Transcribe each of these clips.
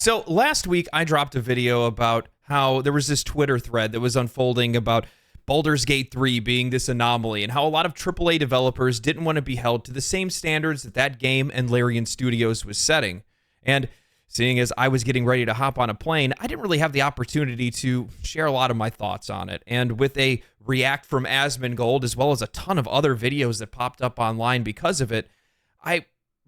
So last week, I dropped a video about how there was this Twitter thread that was unfolding about Baldur's Gate 3 being this anomaly and how a lot of AAA developers didn't want to be held to the same standards that that game and Larian Studios was setting. And seeing as I was getting ready to hop on a plane, I didn't really have the opportunity to share a lot of my thoughts on it. And with a react from Asmongold, as well as a ton of other videos that popped up online because of it, I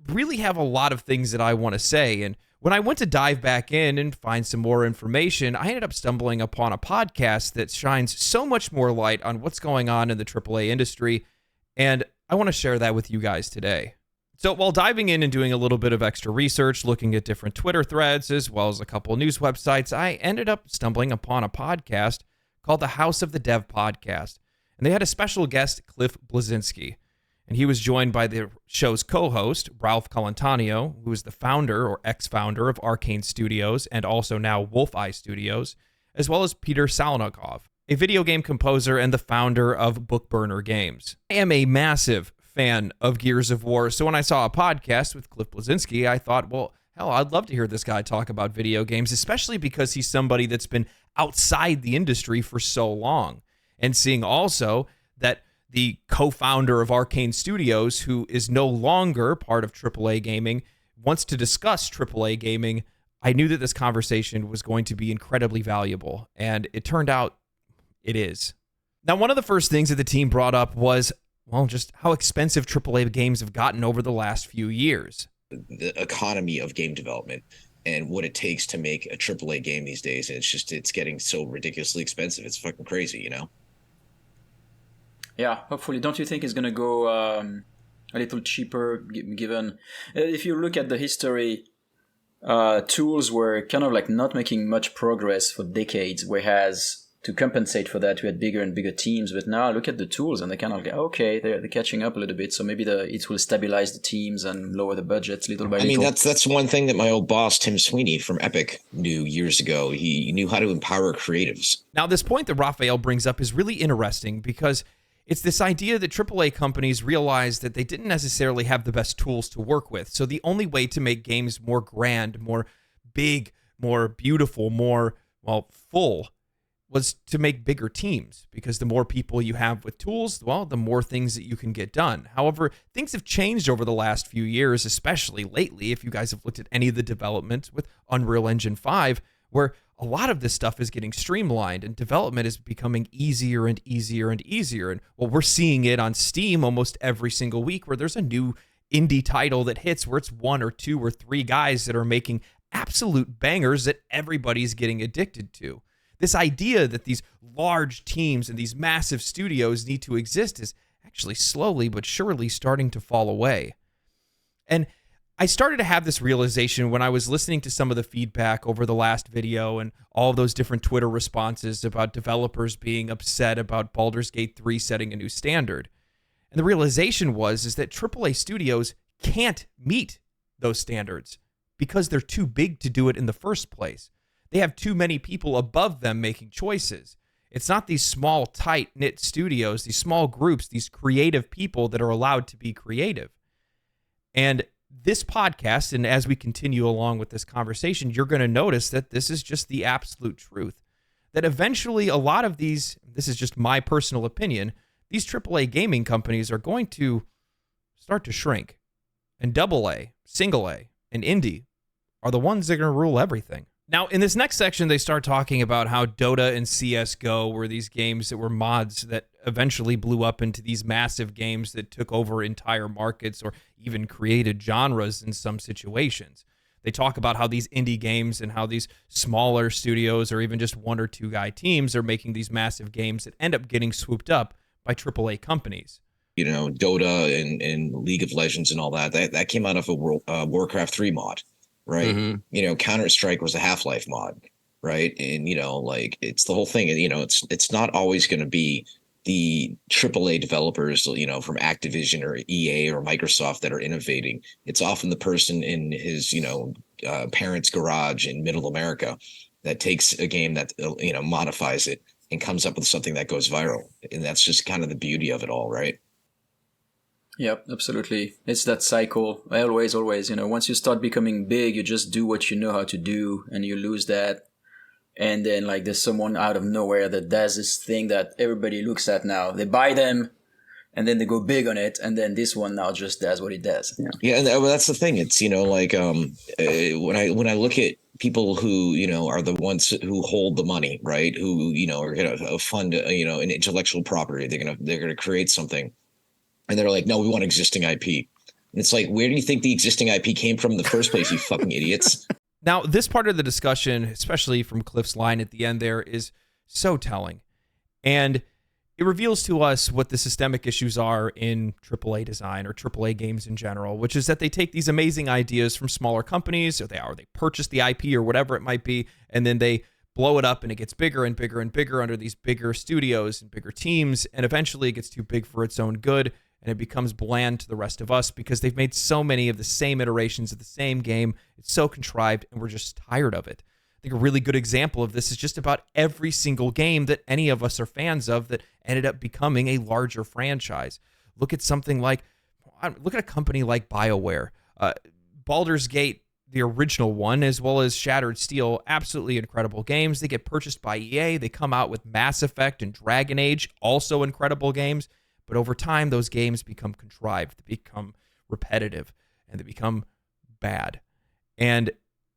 really have a lot of things that I want to say. And when I went to dive back in and find some more information, I ended up stumbling upon a podcast that shines so much more light on what's going on in the AAA industry, and I want to share that with you guys today. So while diving in and doing a little bit of extra research, looking at different Twitter threads, as well as a couple news websites, I ended up stumbling upon a podcast called the House of the Dev Podcast, and they had a special guest, Cliff Bleszinski. And he was joined by the show's co-host, Ralph Colantonio, who is the founder or ex-founder of Arkane Studios and also now Wolfeye Studios, as well as Peter Salnikov, a video game composer and the founder of Bookburner Games. I am a massive fan of Gears of War, so when I saw a podcast with Cliff Bleszinski, I thought, well, hell, I'd love to hear this guy talk about video games, especially because he's somebody that's been outside the industry for so long. And seeing also that the co-founder of Arkane Studios, who is no longer part of AAA gaming, wants to discuss AAA gaming, I knew that this conversation was going to be incredibly valuable, and it turned out it is. Now, one of the first things that the team brought up was, well, just how expensive AAA games have gotten over the last few years. The economy of game development and what it takes to make a AAA game these days, and it's getting so ridiculously expensive. It's fucking crazy, you know? Yeah, hopefully. Don't you think it's going to go a little cheaper, given... If you look at the history, tools were kind of like not making much progress for decades, whereas to compensate for that, we had bigger and bigger teams. But now look at the tools, and they kind of like, okay, they're catching up a little bit, so maybe it will stabilize the teams and lower the budgets little by little. I mean, that's one thing that my old boss, Tim Sweeney from Epic, knew years ago. He knew how to empower creatives. Now, this point that Raphaël brings up is really interesting because it's this idea that AAA companies realized that they didn't necessarily have the best tools to work with. So the only way to make games more grand, more big, more beautiful, more, well, full, was to make bigger teams, because the more people you have with tools, well, the more things that you can get done. However, things have changed over the last few years, especially lately, if you guys have looked at any of the development with Unreal Engine 5, where a lot of this stuff is getting streamlined and development is becoming easier and easier and easier. And well, we're seeing it on Steam almost every single week, where there's a new indie title that hits where it's one or two or three guys that are making absolute bangers that everybody's getting addicted to. This idea that these large teams and these massive studios need to exist is actually slowly but surely starting to fall away. And I started to have this realization when I was listening to some of the feedback over the last video and all of those different Twitter responses about developers being upset about Baldur's Gate 3 setting a new standard. And the realization is that AAA studios can't meet those standards because they're too big to do it in the first place. They have too many people above them making choices. It's not these small, tight-knit studios, these small groups, these creative people that are allowed to be creative. And this podcast, and as we continue along with this conversation, you're going to notice that this is just the absolute truth. That eventually a lot of these, this is just my personal opinion, these AAA gaming companies are going to start to shrink. And AA, single A, and indie are the ones that are going to rule everything. Now, in this next section, they start talking about how Dota and CSGO were these games that were mods that eventually blew up into these massive games that took over entire markets or even created genres in some situations. They talk about how these indie games and how these smaller studios or even just one or two guy teams are making these massive games that end up getting swooped up by AAA companies. You know, Dota and League of Legends and all that came out of a Warcraft 3 mod. Right. Mm-hmm. You know, Counter-Strike was a Half-Life mod. Right. And, you know, like it's the whole thing. You know, it's not always going to be the AAA developers, you know, from Activision or EA or Microsoft that are innovating. It's often the person in his, you know, parents' garage in middle America that takes a game that, you know, modifies it and comes up with something that goes viral. And that's just kind of the beauty of it all. Right. Yep, absolutely. It's that cycle. Always, always. Once you start becoming big, you just do what you know how to do, and you lose that. And then, like, there's someone out of nowhere that does this thing that everybody looks at now. They buy them, and then they go big on it, and then this one now just does what it does. Yeah, and that's the thing. It's when I look at people who are the ones who hold the money, right? Who are gonna fund an intellectual property. They're gonna create something, and they're like, no, we want existing IP. And it's like, where do you think the existing IP came from in the first place? You fucking idiots. Now, this part of the discussion, especially from Cliff's line at the end there, is so telling. And it reveals to us what the systemic issues are in AAA design or AAA games in general, which is that they take these amazing ideas from smaller companies, or they purchase the IP or whatever it might be, and then they blow it up and it gets bigger and bigger and bigger under these bigger studios and bigger teams, and eventually it gets too big for its own good, and it becomes bland to the rest of us because they've made so many of the same iterations of the same game. It's so contrived, and we're just tired of it. I think a really good example of this is just about every single game that any of us are fans of that ended up becoming a larger franchise. Look at a company like BioWare. Baldur's Gate, the original one, as well as Shattered Steel, absolutely incredible games. They get purchased by EA. They come out with Mass Effect and Dragon Age, also incredible games. But over time, those games become contrived, they become repetitive, and they become bad. And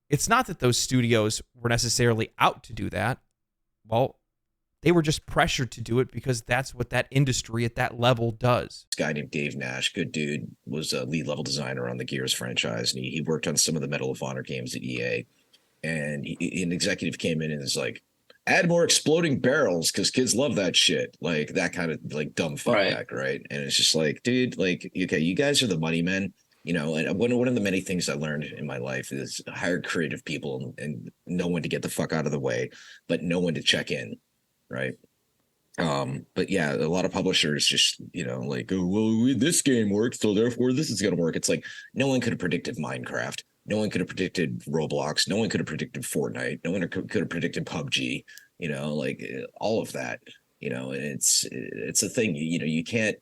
it's not that those studios were necessarily out to do that. Well, they were just pressured to do it because that's what that industry at that level does. This guy named Dave Nash, good dude, was a lead level designer on the Gears franchise, and he worked on some of the Medal of Honor games at EA. And an executive came in and is like, add more exploding barrels because kids love that shit. Like that kind of like dumb feedback, right? And it's just like, dude, like, okay, you guys are the money men, and one of the many things I learned in my life is hire creative people and know when to get the fuck out of the way, but know when to check in, right? But yeah, a lot of publishers just, like, oh, well, this game works, so therefore this is going to work. It's like, no one could have predicted Minecraft. No one could have predicted Roblox. No one could have predicted Fortnite. No one could have predicted PUBG, like all of that, and it's a thing, you can't,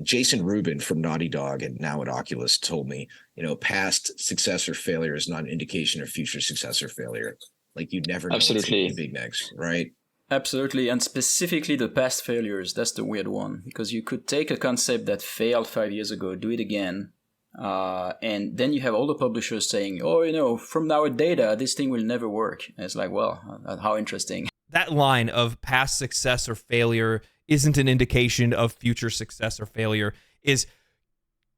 Jason Rubin from Naughty Dog and now at Oculus told me, past success or failure is not an indication of future success or failure. Like you never know what's gonna be big next, right? Absolutely, and specifically the past failures, that's the weird one, because you could take a concept that failed 5 years ago, do it again, and then you have all the publishers saying, oh, from our data, this thing will never work. And it's like, well, how interesting. That line of past success or failure isn't an indication of future success or failure is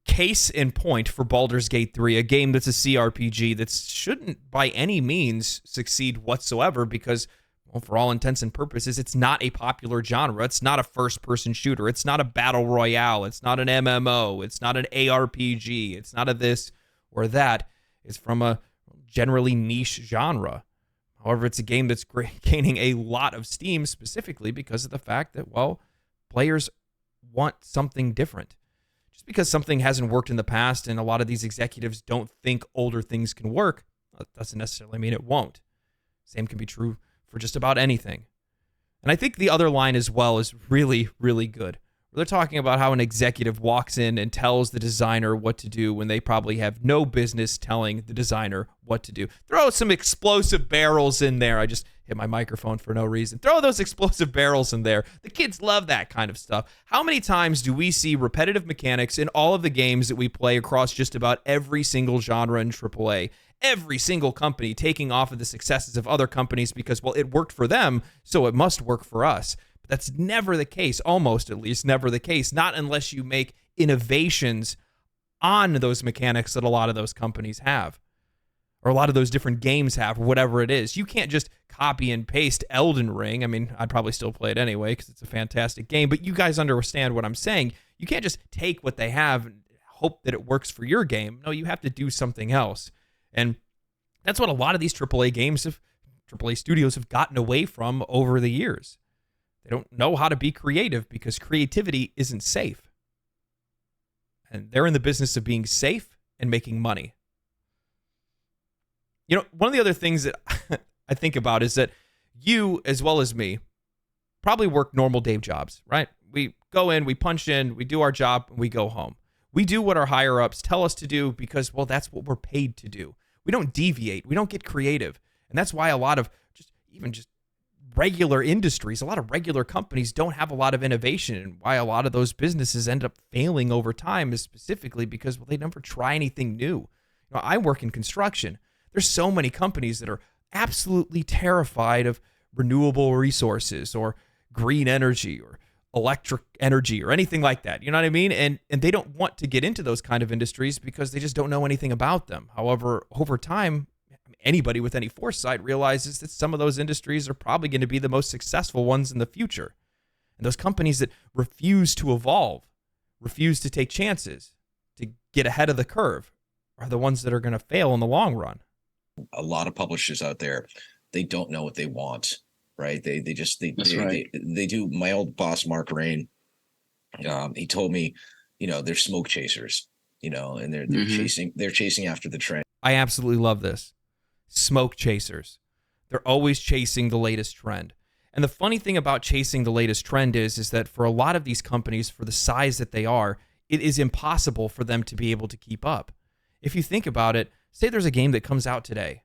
case in point for Baldur's Gate 3, a game that's a CRPG that shouldn't by any means succeed whatsoever because, well, for all intents and purposes, it's not a popular genre. It's not a first-person shooter. It's not a battle royale. It's not an MMO. It's not an ARPG. It's not a this or that. It's from a generally niche genre. However, it's a game that's gaining a lot of steam specifically because of the fact that, well, players want something different. Just because something hasn't worked in the past and a lot of these executives don't think older things can work, that doesn't necessarily mean it won't. Same can be true for just about anything. And I think the other line as well is really, really good. They're talking about how an executive walks in and tells the designer what to do when they probably have no business telling the designer what to do. Throw some explosive barrels in there. I just hit my microphone for no reason. Throw those explosive barrels in there. The kids love that kind of stuff. How many times do we see repetitive mechanics in all of the games that we play across just about every single genre in AAA? Every single company taking off of the successes of other companies because, well, it worked for them, so it must work for us. But that's never the case, almost at least never the case, not unless you make innovations on those mechanics that a lot of those companies have, or a lot of those different games have, or whatever it is. You can't just copy and paste Elden Ring. I mean, I'd probably still play it anyway because it's a fantastic game, but you guys understand what I'm saying. You can't just take what they have and hope that it works for your game. No, you have to do something else. And that's what a lot of these AAA studios have gotten away from over the years. They don't know how to be creative because creativity isn't safe. And they're in the business of being safe and making money. One of the other things that I think about is that you, as well as me, probably work normal day jobs, right? We go in, we punch in, we do our job, and we go home. We do what our higher ups tell us to do because, well, that's what we're paid to do. We don't deviate. We don't get creative. And that's why a lot of just regular industries, a lot of regular companies don't have a lot of innovation, and why a lot of those businesses end up failing over time is specifically because, well, they never try anything new. I work in construction. There's so many companies that are absolutely terrified of renewable resources or green energy or electric energy or anything like that. You know what I mean? And they don't want to get into those kind of industries because they just don't know anything about them. However, over time, anybody with any foresight realizes that some of those industries are probably going to be the most successful ones in the future. And those companies that refuse to evolve, refuse to take chances, to get ahead of the curve, are the ones that are going to fail in the long run. A lot of publishers out there, they don't know what they want, right? They do. My old boss, Mark Rain, he told me, they're smoke chasers, and they're chasing after the trend. I absolutely love this. Smoke chasers. They're always chasing the latest trend. And the funny thing about chasing the latest trend is that for a lot of these companies, for the size that they are, it is impossible for them to be able to keep up. If you think about it, say there's a game that comes out today.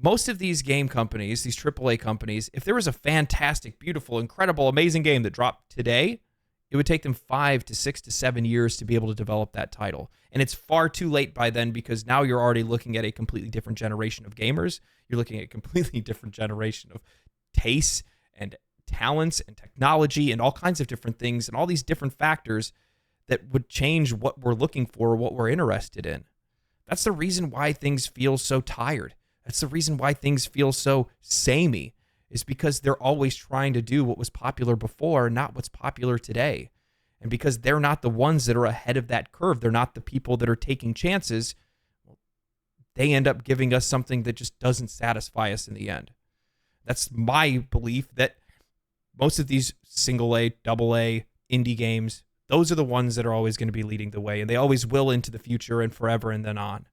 Most of these game companies, these AAA companies, if there was a fantastic, beautiful, incredible, amazing game that dropped today, it would take them 5 to 6 to 7 years to be able to develop that title. And it's far too late by then because now you're already looking at a completely different generation of gamers. You're looking at a completely different generation of tastes and talents and technology and all kinds of different things and all these different factors that would change what we're looking for, what we're interested in. That's the reason why things feel so tired. That's the reason why things feel so samey, is because they're always trying to do what was popular before, not what's popular today. And because they're not the ones that are ahead of that curve, they're not the people that are taking chances, they end up giving us something that just doesn't satisfy us in the end. That's my belief, that most of these single A, double A, indie games, those are the ones that are always going to be leading the way, and they always will into the future and forever and then on.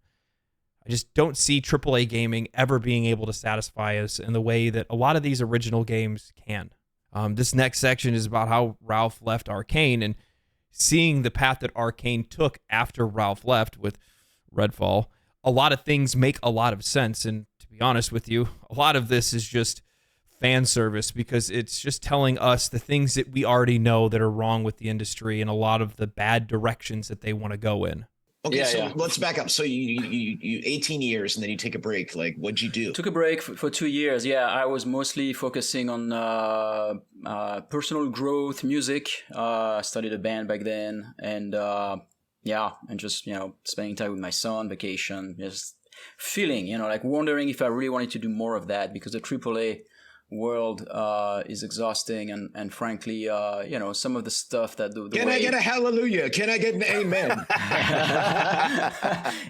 I just don't see AAA gaming ever being able to satisfy us in the way that a lot of these original games can. This next section is about how Ralph left Arkane and seeing the path that Arkane took after Ralph left with Redfall. A lot of things make a lot of sense, and to be honest with you, a lot of this is just fan service because it's just telling us the things that we already know that are wrong with the industry and a lot of the bad directions that they want to go in. Okay, let's back up. So you 18 years and then you take a break. Like, what'd you do? Took a break for 2 years. Yeah, I was mostly focusing on personal growth, music. I studied a band back then, and and just spending time with my son, vacation, just feeling, like wondering if I really wanted to do more of that because the AAA world is exhausting and frankly some of the stuff that Can I get a hallelujah? Can I get an amen?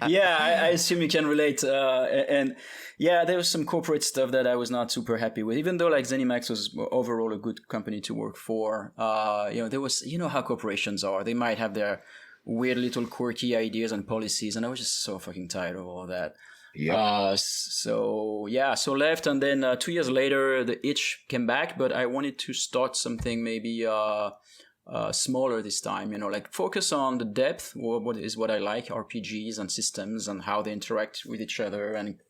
I assume you can relate, and there was some corporate stuff that I was not super happy with, even though like ZeniMax was overall a good company to work for. There was, how corporations are, they might have their weird little quirky ideas and policies, and I was just so fucking tired of all of that. So left, and then 2 years later the itch came back, but I wanted to start something maybe smaller this time, like focus on the depth, what I like, RPGs and systems and how they interact with each other, and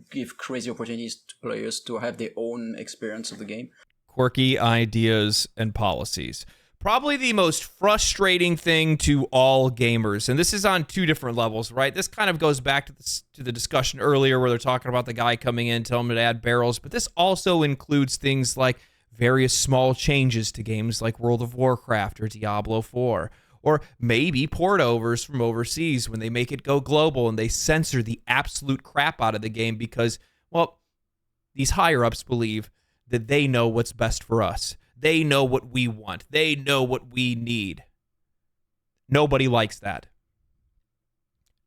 give crazy opportunities to players to have their own experience of the game. Quirky ideas and policies. Probably the most frustrating thing to all gamers, and this is on two different levels, right? This kind of goes back to the discussion earlier where they're talking about the guy coming in, telling him to add barrels, but this also includes things like various small changes to games like World of Warcraft or Diablo IV, or maybe port-overs from overseas when they make it go global and they censor the absolute crap out of the game because, well, these higher-ups believe that they know what's best for us. They know what we want. They know what we need. Nobody likes that.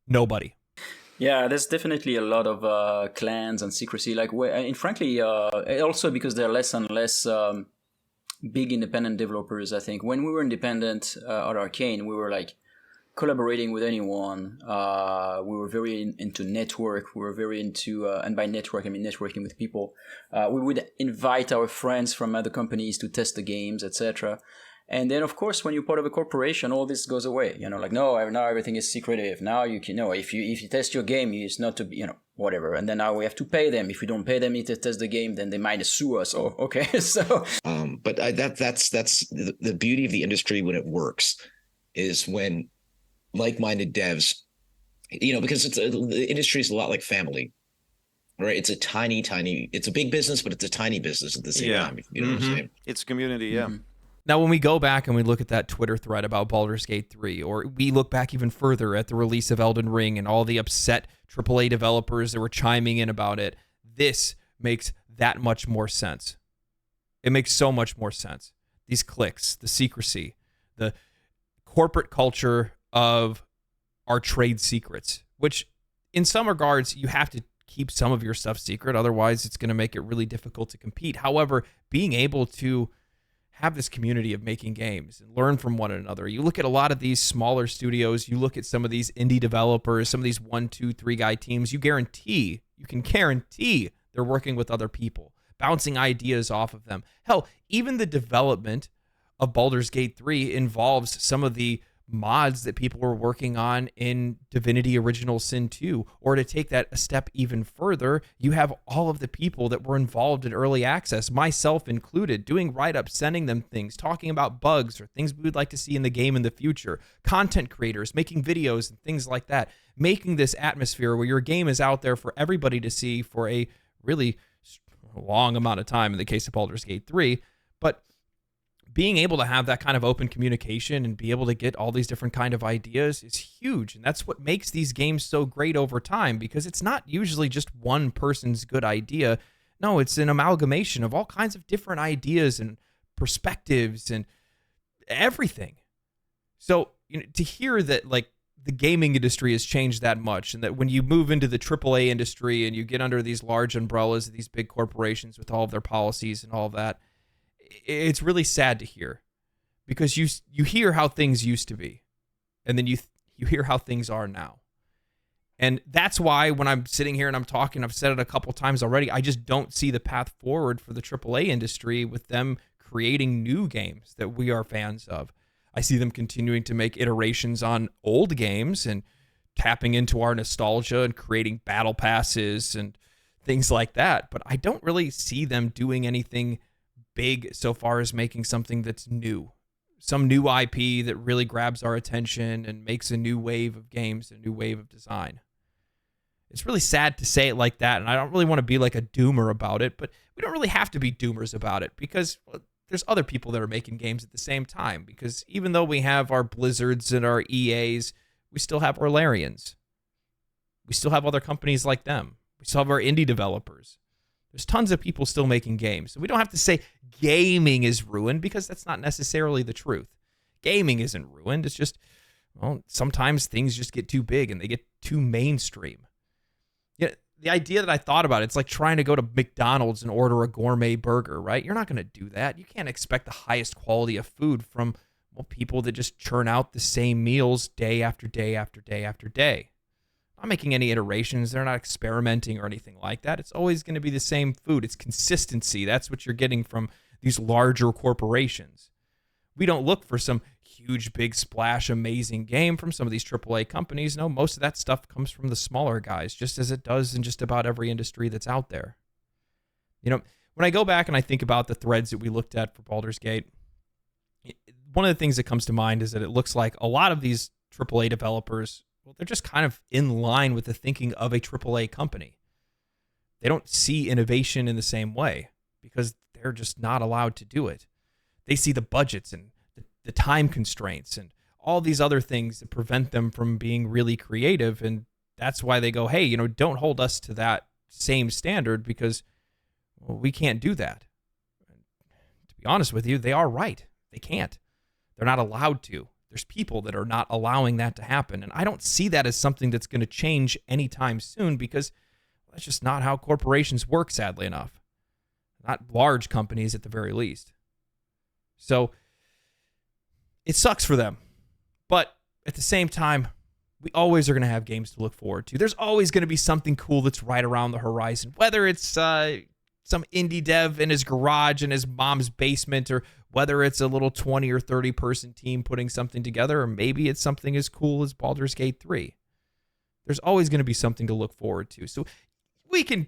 Nobody. Yeah, there's definitely a lot of clans and secrecy. And frankly, also because there are less and less big independent developers. I think when we were independent at Arkane, we were like collaborating with anyone. We were very into network. We were very into, and by network, I mean networking with people. We would invite our friends from other companies to test the games, etc. And then, of course, when you're part of a corporation, all this goes away. Like, no, now everything is secretive. Now you can know if you test your game, it's not to be, whatever. And then now we have to pay them. If we don't pay them to test the game, then they might sue us. Oh, okay. So, but that's the beauty of the industry when it works, is when like-minded devs, because the industry is a lot like family, right? It's a it's a big business, but it's a tiny business at the same time. You know what I'm saying? It's community, yeah. Mm-hmm. Now, when we go back and we look at that Twitter thread about Baldur's Gate 3, or we look back even further at the release of Elden Ring and all the upset AAA developers that were chiming in about it, this makes that much more sense. It makes so much more sense. These clicks, the secrecy, the corporate culture of our trade secrets, which in some regards, you have to keep some of your stuff secret. Otherwise, it's going to make it really difficult to compete. However, being able to have this community of making games and learn from one another. You look at a lot of these smaller studios, you look at some of these indie developers, some of these 1, 2, 3 guy teams, you can guarantee they're working with other people, bouncing ideas off of them. Hell, even the development of Baldur's Gate 3 involves some of the mods that people were working on in Divinity Original Sin 2. Or to take that a step even further, you have all of the people that were involved in early access, myself included, doing write-ups, sending them things, talking about bugs or things we would like to see in the game in the future, content creators making videos and things like that, making this atmosphere where your game is out there for everybody to see for a really long amount of time in the case of Baldur's Gate 3. But being able to have that kind of open communication and be able to get all these different kind of ideas is huge. And that's what makes these games so great over time, because it's not usually just one person's good idea. No, it's an amalgamation of all kinds of different ideas and perspectives and everything. So, to hear that, like, the gaming industry has changed that much, and that when you move into the AAA industry and you get under these large umbrellas of these big corporations with all of their policies and all of that, it's really sad to hear, because you hear how things used to be, and then you hear how things are now. And that's why when I'm sitting here and I'm talking, I've said it a couple times already, I just don't see the path forward for the AAA industry with them creating new games that we are fans of. I see them continuing to make iterations on old games and tapping into our nostalgia and creating battle passes and things like that. But I don't really see them doing anything big so far as making something that's new, some new IP that really grabs our attention and makes a new wave of games, a new wave of design. It's really sad to say it like that, and I don't really want to be like a doomer about it, but we don't really have to be doomers about it, because there's other people that are making games at the same time. Because even though we have our Blizzards and our EAs, we still have our Larians. We still have other companies like them. We still have our indie developers. There's tons of people still making games. So we don't have to say gaming is ruined, because that's not necessarily the truth. Gaming isn't ruined. It's just, well, sometimes things just get too big and they get too mainstream. Yeah, the idea that I thought about, it's like trying to go to McDonald's and order a gourmet burger, right? You're not going to do that. You can't expect the highest quality of food from, well, people that just churn out the same meals day after day after day after day. Not making any iterations. They're not experimenting or anything like that. It's always going to be the same food. It's consistency. That's what you're getting from these larger corporations. We don't look for some huge, big splash, amazing game from some of these AAA companies. No, most of that stuff comes from the smaller guys, just as it does in just about every industry that's out there. When I go back and I think about the threads that we looked at for Baldur's Gate, one of the things that comes to mind is that it looks like a lot of these AAA developers, well, they're just kind of in line with the thinking of a AAA company. They don't see innovation in the same way because they're just not allowed to do it. They see the budgets and the time constraints and all these other things that prevent them from being really creative. And that's why they go, hey, don't hold us to that same standard, because, well, we can't do that. And to be honest with you, they are right. They can't. They're not allowed to. There's people that are not allowing that to happen. And I don't see that as something that's going to change anytime soon, because that's just not how corporations work, sadly enough. Not large companies at the very least. So it sucks for them. But at the same time, we always are going to have games to look forward to. There's always going to be something cool that's right around the horizon, whether it's some indie dev in his garage in his mom's basement, or whether it's a little 20 or 30 person team putting something together, or maybe it's something as cool as Baldur's Gate 3. There's always going to be something to look forward to. So we can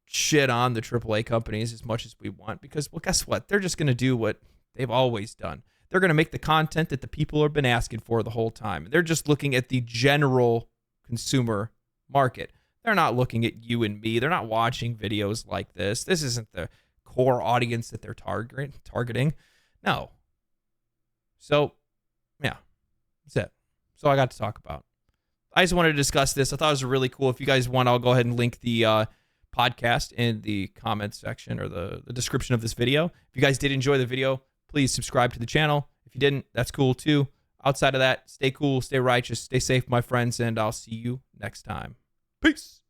shit on the AAA companies as much as we want because, well, guess what? They're just going to do what they've always done. They're going to make the content that the people have been asking for the whole time. They're just looking at the general consumer market. They're not looking at you and me. They're not watching videos like this. This isn't the core audience that they're targeting. No. So, yeah, that's it. That's all I got to talk about. I just wanted to discuss this. I thought it was really cool. If you guys want, I'll go ahead and link the podcast in the comments section or the description of this video. If you guys did enjoy the video, please subscribe to the channel. If you didn't, that's cool too. Outside of that, stay cool, stay righteous, stay safe, my friends, and I'll see you next time. Peace.